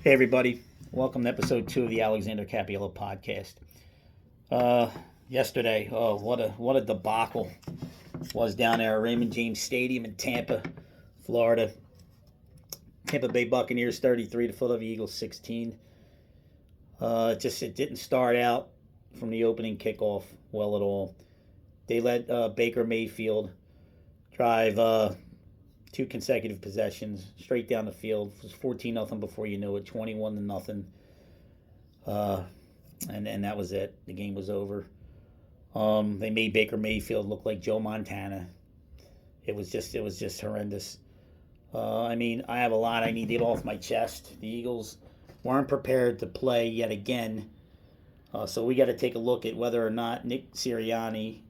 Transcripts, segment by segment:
Hey everybody, welcome to episode 2 of the Alexander Cappiello podcast. Uh, Yesterday, what a debacle was down there at Raymond James Stadium in Tampa, Florida. Tampa Bay Buccaneers 33 to Philadelphia Eagles 16. It didn't start out from the opening kickoff well at all. They let Baker Mayfield drive two consecutive possessions straight down the field. It was 14-0 before you knew it, 21-0. Uh, and that was it. The game was over. They made Baker Mayfield look like Joe Montana. It was just horrendous. I have a lot I need to get off my chest. The Eagles weren't prepared to play yet again. So we got to take a look at whether or not Nick Sirianni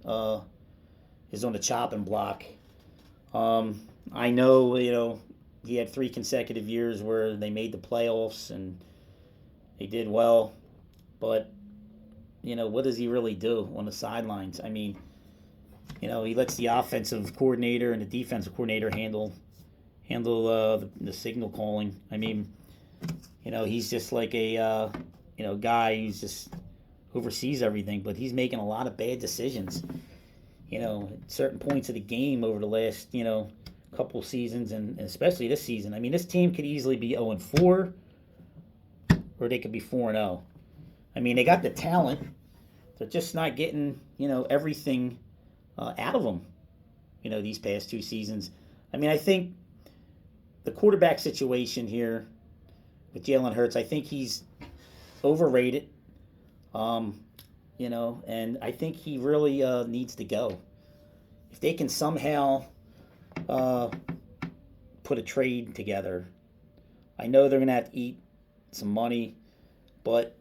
is on the chopping block. I know, he had 3 consecutive years where they made the playoffs and they did well, but what does he really do on the sidelines? He lets the offensive coordinator and the defensive coordinator handle the signal calling. He's just like a guy who's just oversees everything, but he's making a lot of bad decisions. At certain points of the game over the last couple seasons, and especially this season. This team could easily be 0-4, or they could be 4-0. They got the talent. They're just not getting everything out of them. These past 2 seasons. I think the quarterback situation here with Jalen Hurts, I think he's overrated. And I think he really needs to go. If they can somehow put a trade together, I know they're gonna have to eat some money, but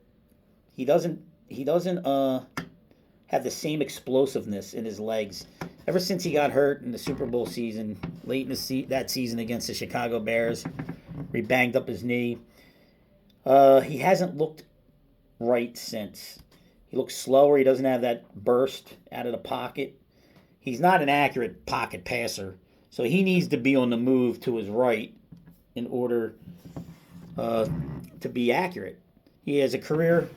he doesn't have the same explosiveness in his legs. Ever since he got hurt in the Super Bowl season, late in that season against the Chicago Bears, where he banged up his knee, he hasn't looked right since. He looks slower. He doesn't have that burst out of the pocket. He's not an accurate pocket passer, so he needs to be on the move to his right in order to be accurate. He has a career,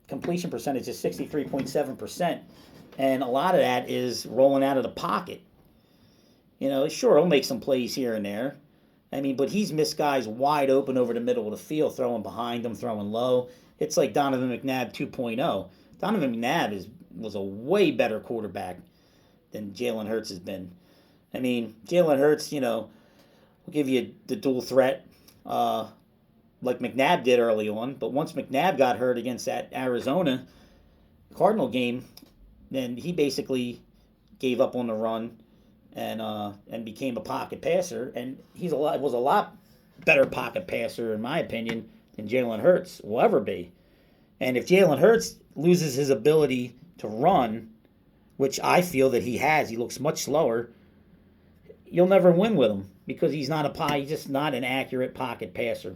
completion percentage is 63.7%, and a lot of that is rolling out of the pocket. Sure, he'll make some plays here and there. But he's missed guys wide open over the middle of the field, throwing behind him, throwing low. It's like Donovan McNabb 2.0. Donovan McNabb was a way better quarterback than Jalen Hurts has been. Jalen Hurts, will give you the dual threat like McNabb did early on. But once McNabb got hurt against that Arizona Cardinal game, then he basically gave up on the run and became a pocket passer. And was a lot better pocket passer, in my opinion, than Jalen Hurts will ever be. And if Jalen Hurts loses his ability to run, which I feel that he has, he looks much slower, you'll never win with him because he's just not an accurate pocket passer.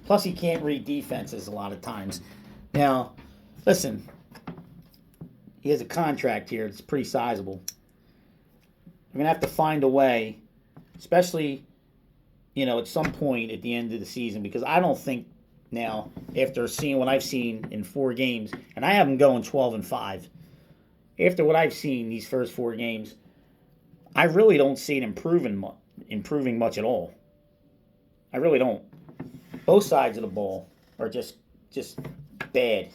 Plus he can't read defenses a lot of times. Now, listen, he has a contract here. It's pretty sizable. We're going to have to find a way, especially, at some point at the end of the season, because I don't think now, after seeing what I've seen in 4 games, and I have them going 12-5, after what I've seen these first 4 games, I really don't see it improving much at all. I really don't. Both sides of the ball are just bad.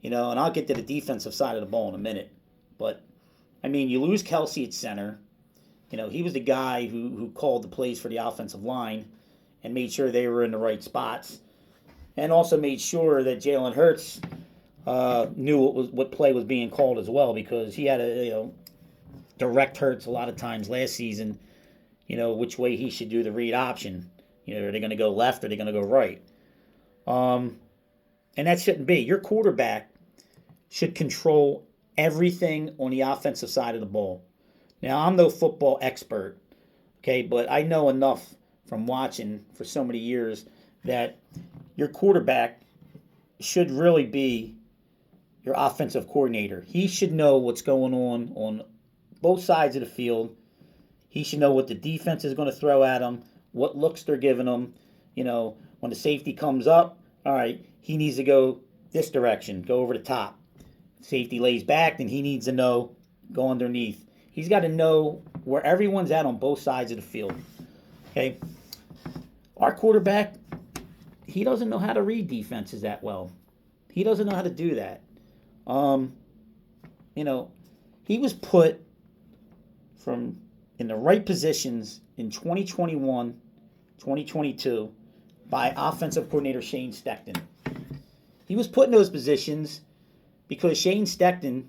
And I'll get to the defensive side of the ball in a minute. But, you lose Kelsey at center. He was the guy who called the plays for the offensive line and made sure they were in the right spots. And also made sure that Jalen Hurts knew what play was being called as well, because he had to direct Hurts a lot of times last season, which way he should do the read option. Are they going to go left or are they going to go right? And that shouldn't be. Your quarterback should control everything on the offensive side of the ball. Now, I'm no football expert, okay, but I know enough from watching for so many years that your quarterback should really be your offensive coordinator. He should know what's going on both sides of the field. He should know what the defense is going to throw at him, what looks they're giving him. When the safety comes up, all right, he needs to go this direction, go over the top. Safety lays back, then he needs to know, go underneath. He's got to know where everyone's at on both sides of the field. Okay? Our quarterback, he doesn't know how to read defenses that well. He doesn't know how to do that. He was put in the right positions in 2021, 2022 by offensive coordinator Shane Steichen. He was put in those positions because Shane Steichen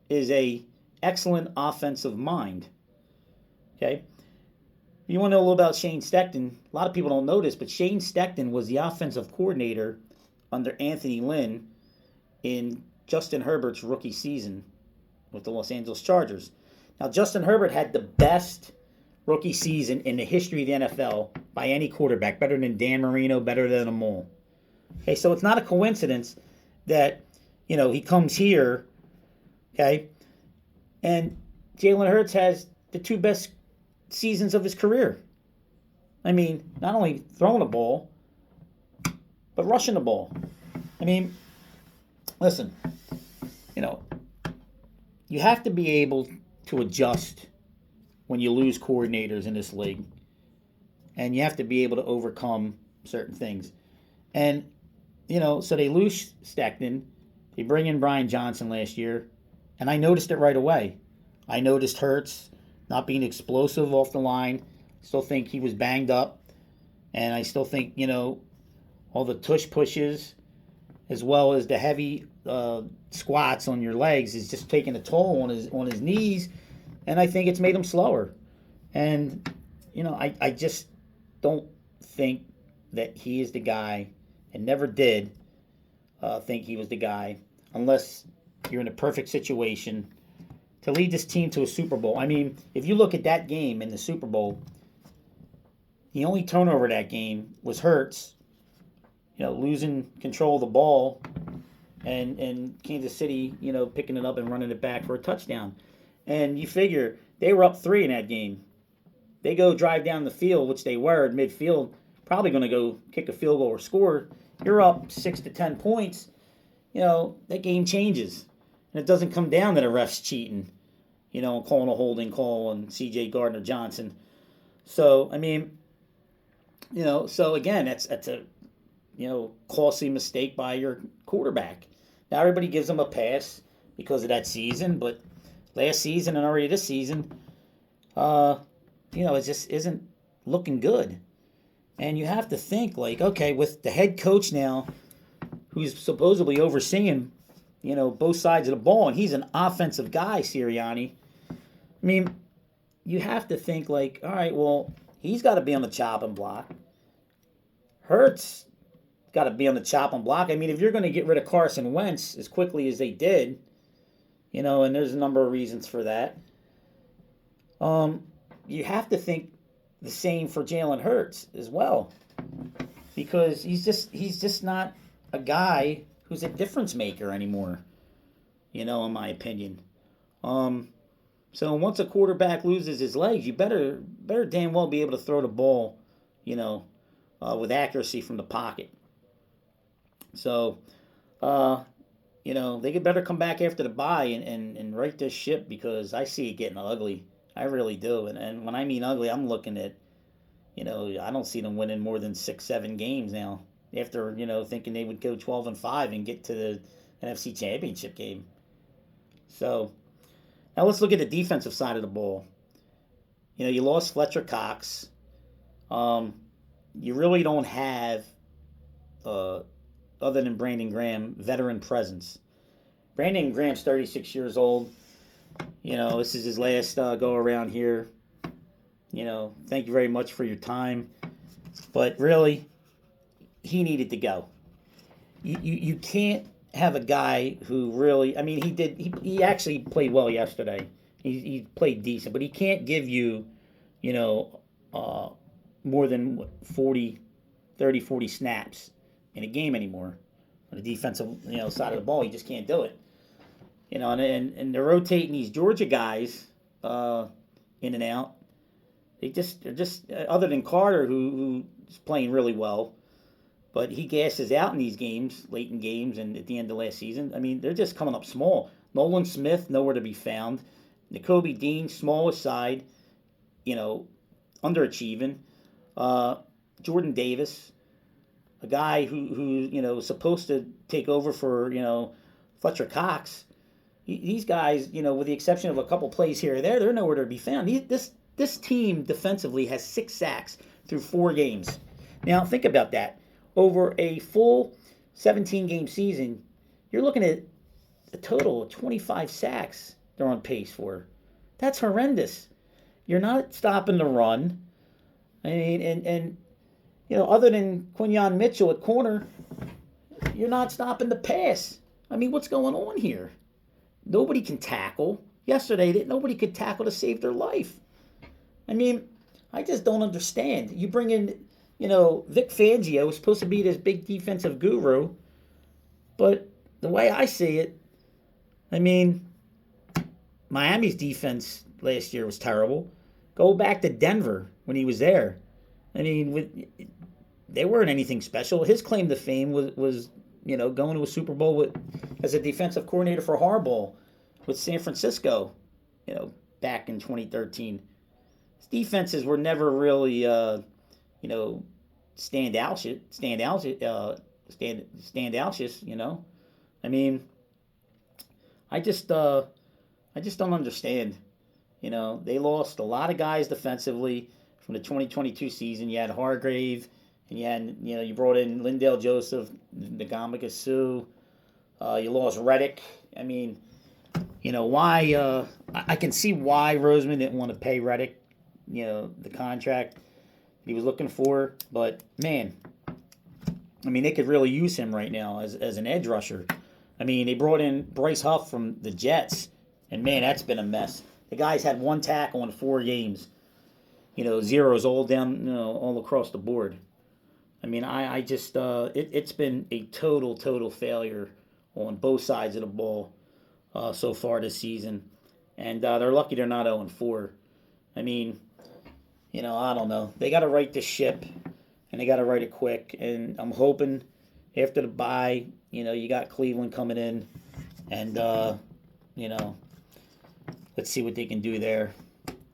is a excellent offensive mind. Okay? You want to know a little about Shane Steichen? A lot of people don't know this, but Shane Steichen was the offensive coordinator under Anthony Lynn in Justin Herbert's rookie season with the Los Angeles Chargers. Now, Justin Herbert had the best rookie season in the history of the NFL by any quarterback, better than Dan Marino, better than them all. Okay, so it's not a coincidence that, he comes here, okay, and Jalen Hurts has the two best seasons of his career. I mean, not only throwing the ball, but rushing the ball. I mean, listen, you have to be able to adjust when you lose coordinators in this league. And you have to be able to overcome certain things. And, so they lose Steichen. They bring in Brian Johnson last year. And I noticed it right away. I noticed Hurts not being explosive off the line. Still think he was banged up. And I still think, all the tush pushes as well as the heavy squats on your legs is just taking a toll on his knees. And I think it's made him slower. And, I just don't think that he is the guy, and never did think he was the guy, unless you're in a perfect situation to lead this team to a Super Bowl. I mean, if you look at that game in the Super Bowl, the only turnover that game was Hurts, losing control of the ball, and Kansas City, picking it up and running it back for a touchdown. And you figure they were up 3 in that game. They go drive down the field, which they were at midfield, probably going to go kick a field goal or score. You're up 6 to 10 points. That game changes. And it doesn't come down to the refs cheating, calling a holding call on C.J. Gardner-Johnson. So, I mean, so again, that's a, costly mistake by your quarterback. Now, everybody gives him a pass because of that season, but last season and already this season, it just isn't looking good. And you have to think, okay, with the head coach now, who's supposedly overseeing, both sides of the ball, and he's an offensive guy, Sirianni. I mean, you have to think, all right, well, he's got to be on the chopping block. Hurts got to be on the chopping block. I mean, if you're going to get rid of Carson Wentz as quickly as they did, and there's a number of reasons for that, you have to think the same for Jalen Hurts as well, because he's just not a guy who's a difference maker anymore, in my opinion. So once a quarterback loses his legs, you better damn well be able to throw the ball, with accuracy from the pocket. So, they could better come back after the bye and right this ship, because I see it getting ugly. I really do. And when I mean ugly, I'm looking at, I don't see them winning more than 6-7 games now after, thinking they would go 12-5 and get to the NFC Championship game. So, now let's look at the defensive side of the ball. You lost Fletcher Cox. You really don't have, other than Brandon Graham, veteran presence. Brandon Graham's 36 years old. This is his last go around here. Thank you very much for your time. But really, he needed to go. You can't have a guy who really, I mean, he actually played well yesterday. He played decent, but he can't give you, more than 40 snaps in a game anymore. On the defensive, side of the ball, he just can't do it. And they're rotating these Georgia guys in and out. they're just other than Carter, who's playing really well, but he gasses out in these games, late in games, and at the end of last season. I mean, they're just coming up small. Nolan Smith, nowhere to be found. N'Kobe Dean, smallest side, you know, underachieving. Uh, Jordan Davis, a guy who is supposed to take over for Fletcher Cox. These guys, with the exception of a couple plays here or there, they're nowhere to be found. This team defensively has 6 sacks through 4 games. Now think about that. Over a full 17-game season, you're looking at a total of 25 sacks they're on pace for. That's horrendous. You're not stopping the run. I mean, and other than Quinyon Mitchell at corner, you're not stopping the pass. I mean, what's going on here? Nobody can tackle. Yesterday, nobody could tackle to save their life. I mean, I just don't understand. You bring in, Vic Fangio, who's supposed to be this big defensive guru, but the way I see it, I mean, Miami's defense last year was terrible. Go back to Denver when he was there. I mean, they weren't anything special. His claim to fame was going to a Super Bowl as a defensive coordinator for Harbaugh with San Francisco, back in 2013. His defenses were never really, standoutish. I mean, I just don't understand. They lost a lot of guys defensively from the 2022 season. You had Hargrave, and you brought in Lindell Joseph, Ndamukong Suh. You lost Reddick. I mean, why? I can see why Roseman didn't want to pay Reddick, the contract he was looking for. But man, I mean, they could really use him right now as an edge rusher. I mean, they brought in Bryce Huff from the Jets, and man, that's been a mess. The guy's had 1 tackle in 4 games. Zeros all down, all across the board. I mean, I just, it's been a total failure on both sides of the ball so far this season. And they're lucky they're not 0-4. I mean, I don't know. They got to right this ship, and they got to right it quick. And I'm hoping after the bye, you got Cleveland coming in, and, let's see what they can do there.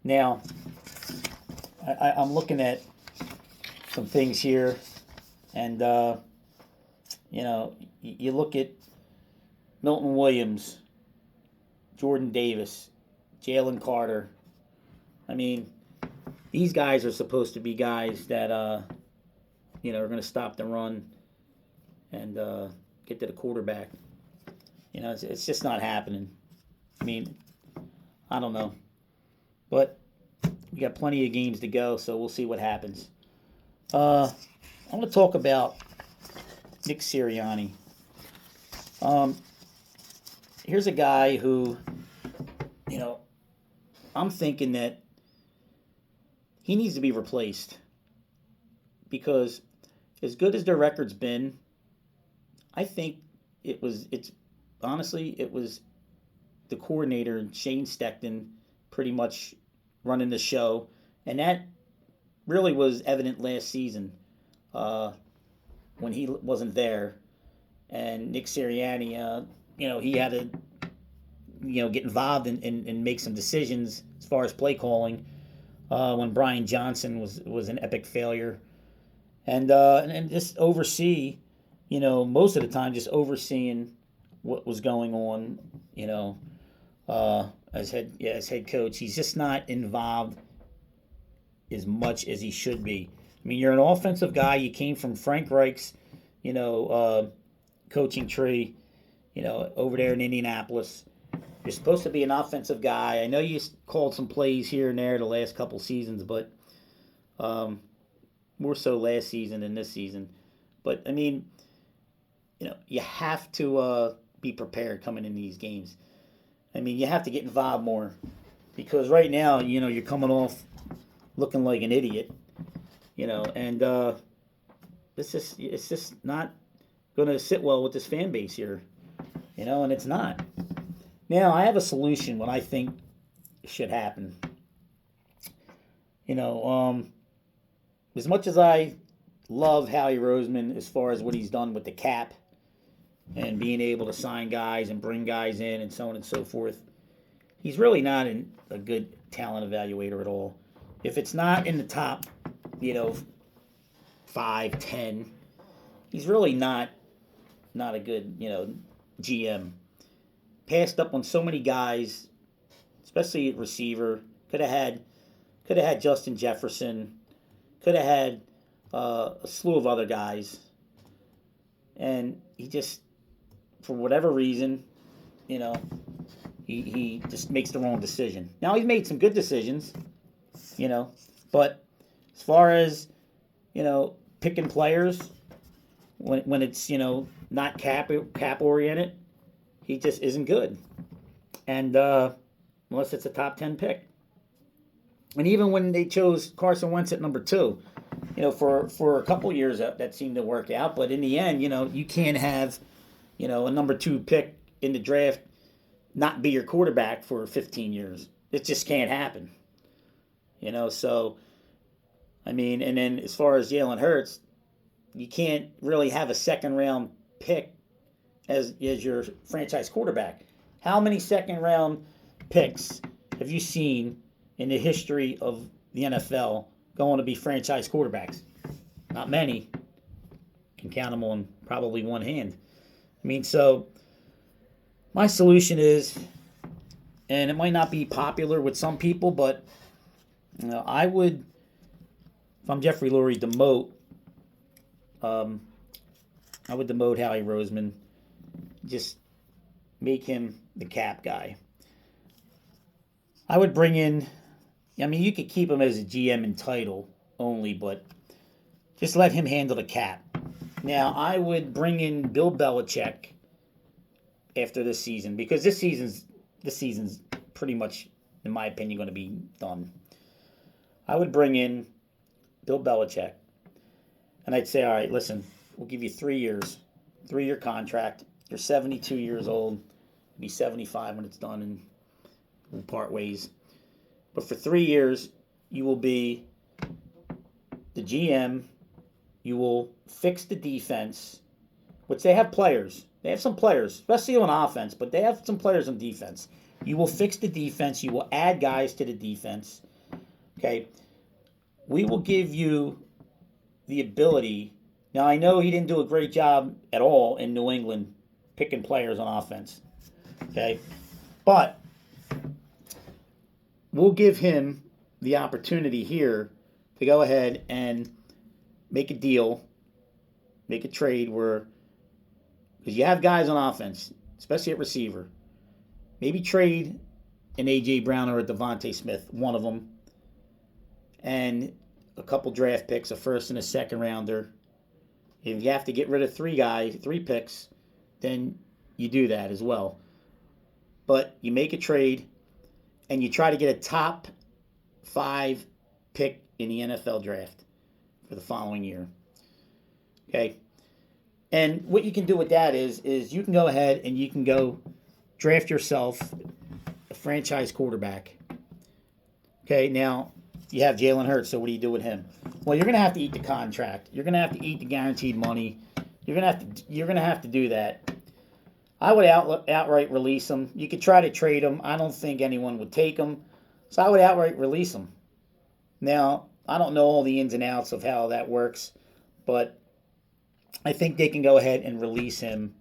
Now, I'm looking at some things here, and, you look at Milton Williams, Jordan Davis, Jalen Carter. I mean, these guys are supposed to be guys that, are going to stop the run and get to the quarterback. It's just not happening. I mean, I don't know. But we got plenty of games to go, so we'll see what happens. I want to talk about Nick Sirianni. Here's a guy who, I'm thinking that he needs to be replaced, because as good as their record's been, I think it was the coordinator, Shane Steichen, pretty much running the show, and that really was evident last season when he wasn't there, and Nick Sirianni, he had to, get involved and make some decisions as far as play calling when Brian Johnson was an epic failure, and just oversee, most of the time just overseeing what was going on, as head coach. He's just not involved as much as he should be. I mean, you're an offensive guy. You came from Frank Reich's, coaching tree, over there in Indianapolis. You're supposed to be an offensive guy. I know you called some plays here and there the last couple seasons, but more so last season than this season. But, I mean, you have to be prepared coming in these games. I mean, you have to get involved more, because right now, you're coming off looking like an idiot, and it's just not going to sit well with this fan base here, and it's not. Now, I have a solution, what I think should happen. You know, as much as I love Howie Roseman as far as what he's done with the cap and being able to sign guys and bring guys in and so on and so forth, he's really not a good talent evaluator at all. If it's not in the top, 5, 10, he's really not a good, GM. Passed up on so many guys, especially at receiver. Could have had Justin Jefferson. Could have had a slew of other guys. And he just, for whatever reason, he just makes the wrong decision. Now, he's made some good decisions, but as far as, picking players, when it's, not cap oriented, he just isn't good. And unless it's a top 10 pick. And even when they chose Carson Wentz at number 2, for a couple years that seemed to work out. But in the end, you can't have, a number 2 pick in the draft not be your quarterback for 15 years. It just can't happen. So, I mean, and then as far as Jalen Hurts, you can't really have a second round pick as your franchise quarterback. How many second round picks have you seen in the history of the NFL going to be franchise quarterbacks? Not many. Can count them on probably one hand. I mean, so my solution is, and it might not be popular with some people, but I would, if I'm Jeffrey Lurie, I would demote Howie Roseman. Just make him the cap guy. I would bring in, you could keep him as a GM in title only, but just let him handle the cap. Now, I would bring in Bill Belichick after this season, because this season's pretty much, in my opinion, going to be done. I would bring in Bill Belichick, and I'd say, all right, listen, we'll give you 3 years, 3-year contract. You're 72 years old. You'll be 75 when it's done, and we'll part ways. But for 3 years, you will be the GM. You will fix the defense, which they have players. They have some players, especially on offense, but they have some players on defense. You will fix the defense. You will add guys to the defense. Okay? We will give you the ability. Now, I know he didn't do a great job at all in New England picking players on offense. Okay? But we'll give him the opportunity here to go ahead and make a deal, make a trade where, because you have guys on offense, especially at receiver, maybe trade an A.J. Brown or a Devontae Smith, one of them, and a couple draft picks, a first and a second rounder. If you have to get rid of 3 picks, then you do that as well. But you make a trade, and you try to get a top 5 pick in the NFL draft for the following year. Okay? And what you can do with that is you can go ahead and you can go draft yourself a franchise quarterback. Okay, now you have Jalen Hurts, so what do you do with him? Well, you're going to have to eat the contract. You're going to have to eat the guaranteed money. You're going to have to do that. I would outright release him. You could try to trade him. I don't think anyone would take him. So I would outright release him. Now, I don't know all the ins and outs of how that works, but I think they can go ahead and release him.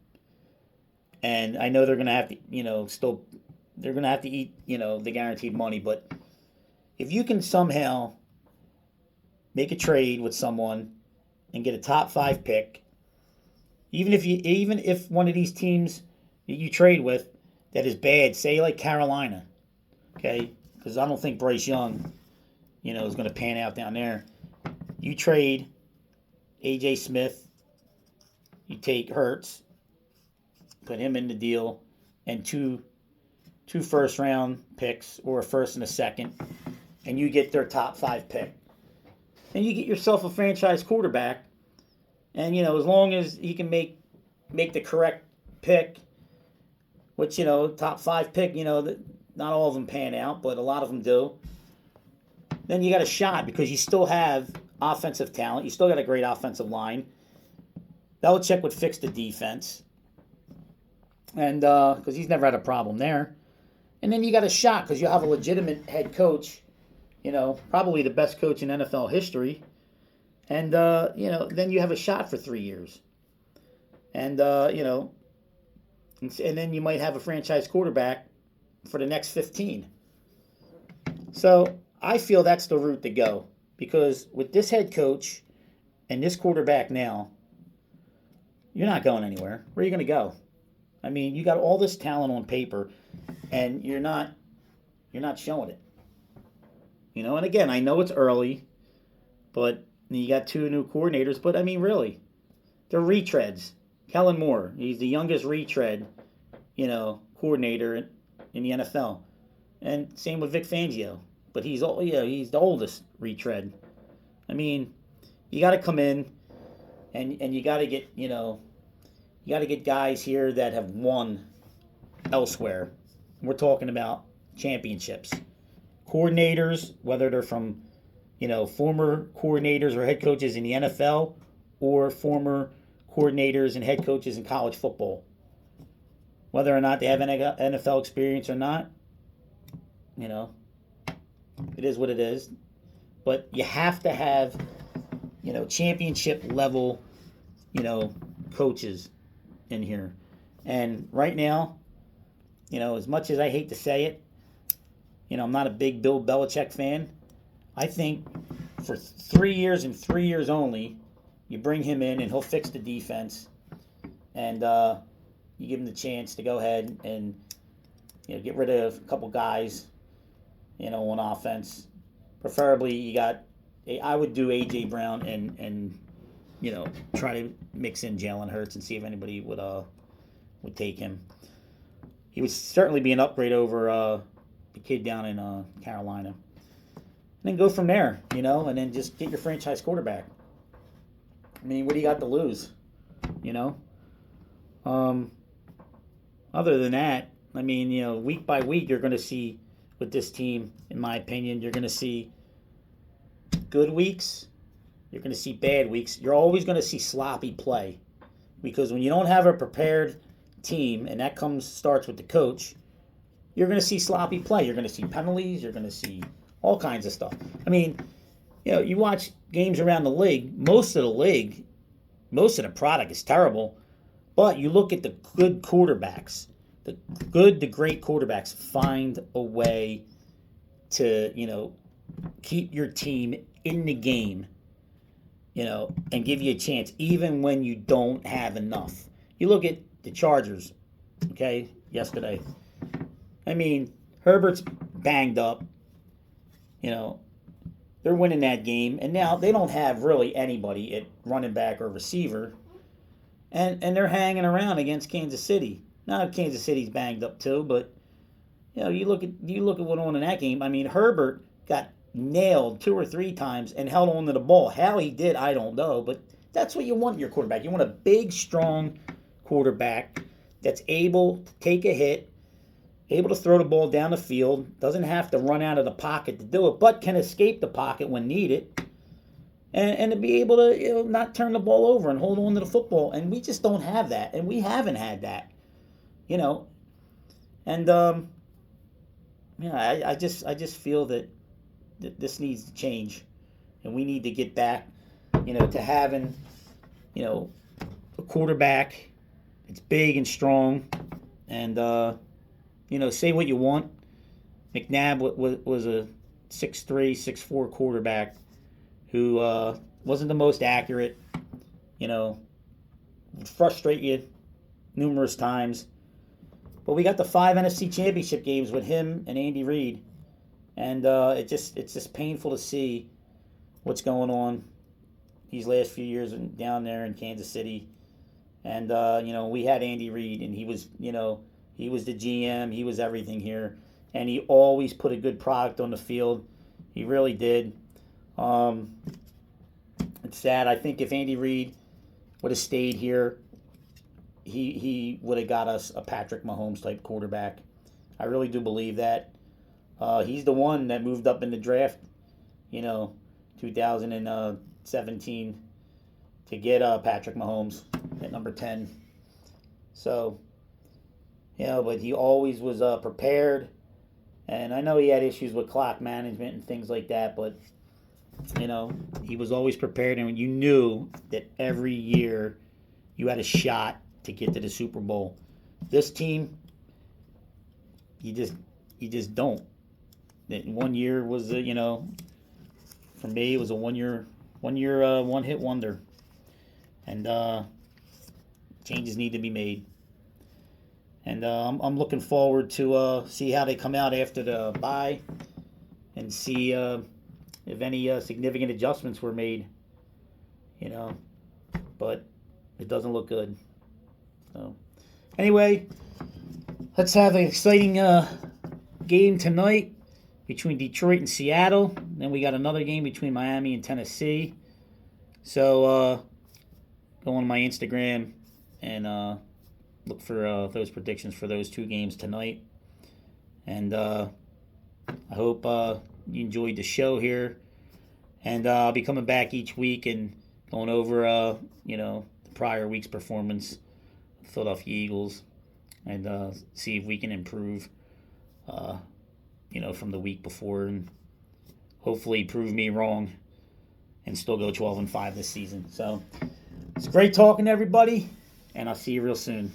And I know they're going to have to, they're going to have to eat, the guaranteed money. But if you can somehow make a trade with someone and get a top 5 pick, even if one of these teams that you trade with that is bad, say like Carolina, okay, because I don't think Bryce Young, is going to pan out down there. You trade A.J. Smith, you take Hurts, put him in the deal, and two first-round picks or a first and a second, and you get their top 5 pick. And you get yourself a franchise quarterback, and, as long as he can make the correct pick, which, top 5 pick, not all of them pan out, but a lot of them do. then you got a shot because you still have offensive talent. You still got a great offensive line. Belichick would fix the defense, and because he's never had a problem there. And then you got a shot because you have a legitimate head coach, probably the best coach in NFL history. And, then you have a shot for 3 years. And, and then you might have a franchise quarterback for the next 15. So I feel that's the route to go. Because with this head coach and this quarterback now, you're not going anywhere. Where are you going to go? I mean, you got all this talent on paper, and you're not showing it. And again, I know it's early, but you got 2 new coordinators. But I mean, really, they're retreads. Kellen Moore, he's the youngest retread, coordinator in the NFL, and same with Vic Fangio. But he's the oldest retread. I mean, you got to come in, and you got to get guys here that have won elsewhere. We're talking about championships. Coordinators, whether they're from, former coordinators or head coaches in the NFL or former coordinators and head coaches in college football. Whether or not they have NFL experience or not, it is what it is. But you have to have, championship level, coaches in here. And right now, as much as I hate to say it, I'm not a big Bill Belichick fan. I think for 3 years and 3 years only, you bring him in and he'll fix the defense. And you give him the chance to go ahead and, get rid of a couple guys, on offense. Preferably, I would do A.J. Brown and try to mix in Jalen Hurts and see if anybody would take him. He would certainly be an upgrade over the kid down in Carolina. And then go from there, and then just get your franchise quarterback. I mean, what do you got to lose, Other than that, I mean, week by week, you're going to see with this team, in my opinion, you're going to see good weeks. You're going to see bad weeks. You're always going to see sloppy play. Because when you don't have a prepared team, and that starts with the coach, you're going to see sloppy play. You're going to see penalties. You're going to see all kinds of stuff. I mean, you watch games around the league. Most of the product is terrible. But you look at the good quarterbacks. The good to great quarterbacks find a way to, keep your team in the game, and give you a chance even when you don't have enough. You look at the Chargers, yesterday. I mean, Herbert's banged up. They're winning that game, and now they don't have really anybody at running back or receiver, and they're hanging around against Kansas City. Now Kansas City's banged up too, but you look at what went on in that game. I mean, Herbert got nailed 2 or 3 times and held on to the ball. How he did, I don't know, but that's what you want in your quarterback. You want a big, strong quarterback that's able to take a hit, able to throw the ball down the field, doesn't have to run out of the pocket to do it, but can escape the pocket when needed, and to be able to not turn the ball over and hold on to the football. And we just don't have that, and we haven't had that, And I just feel that this needs to change, and we need to get back, to having, a quarterback that's big and strong, and say what you want. McNabb was a 6'3", 6'4" quarterback who wasn't the most accurate. Would frustrate you numerous times. But we got the 5 NFC Championship games with him and Andy Reid, and it's just painful to see what's going on these last few years down there in Kansas City. And we had Andy Reid, and he was the GM, he was everything here, and he always put a good product on the field. He really did. It's sad. I think if Andy Reid would have stayed here, he would have got us a Patrick Mahomes type quarterback. I really do believe that. He's the one that moved up in the draft, 2017 to get Patrick Mahomes at number 10. So, but he always was prepared. And I know he had issues with clock management and things like that, but, he was always prepared. And you knew that every year you had a shot to get to the Super Bowl. This team, you just don't. That one year was, for me, it was a one year one hit wonder, and changes need to be made. And I'm looking forward to see how they come out after the bye, and see if any significant adjustments were made. But it doesn't look good. So anyway, let's have an exciting game tonight between Detroit and Seattle. Then we got another game between Miami and Tennessee. So go on my Instagram and look for those predictions for those two games tonight. And I hope you enjoyed the show here. And I'll be coming back each week and going over the prior week's performance of the Philadelphia Eagles, and see if we can improve from the week before, and hopefully prove me wrong and still go 12-5 this season. So it's great talking to everybody, and I'll see you real soon.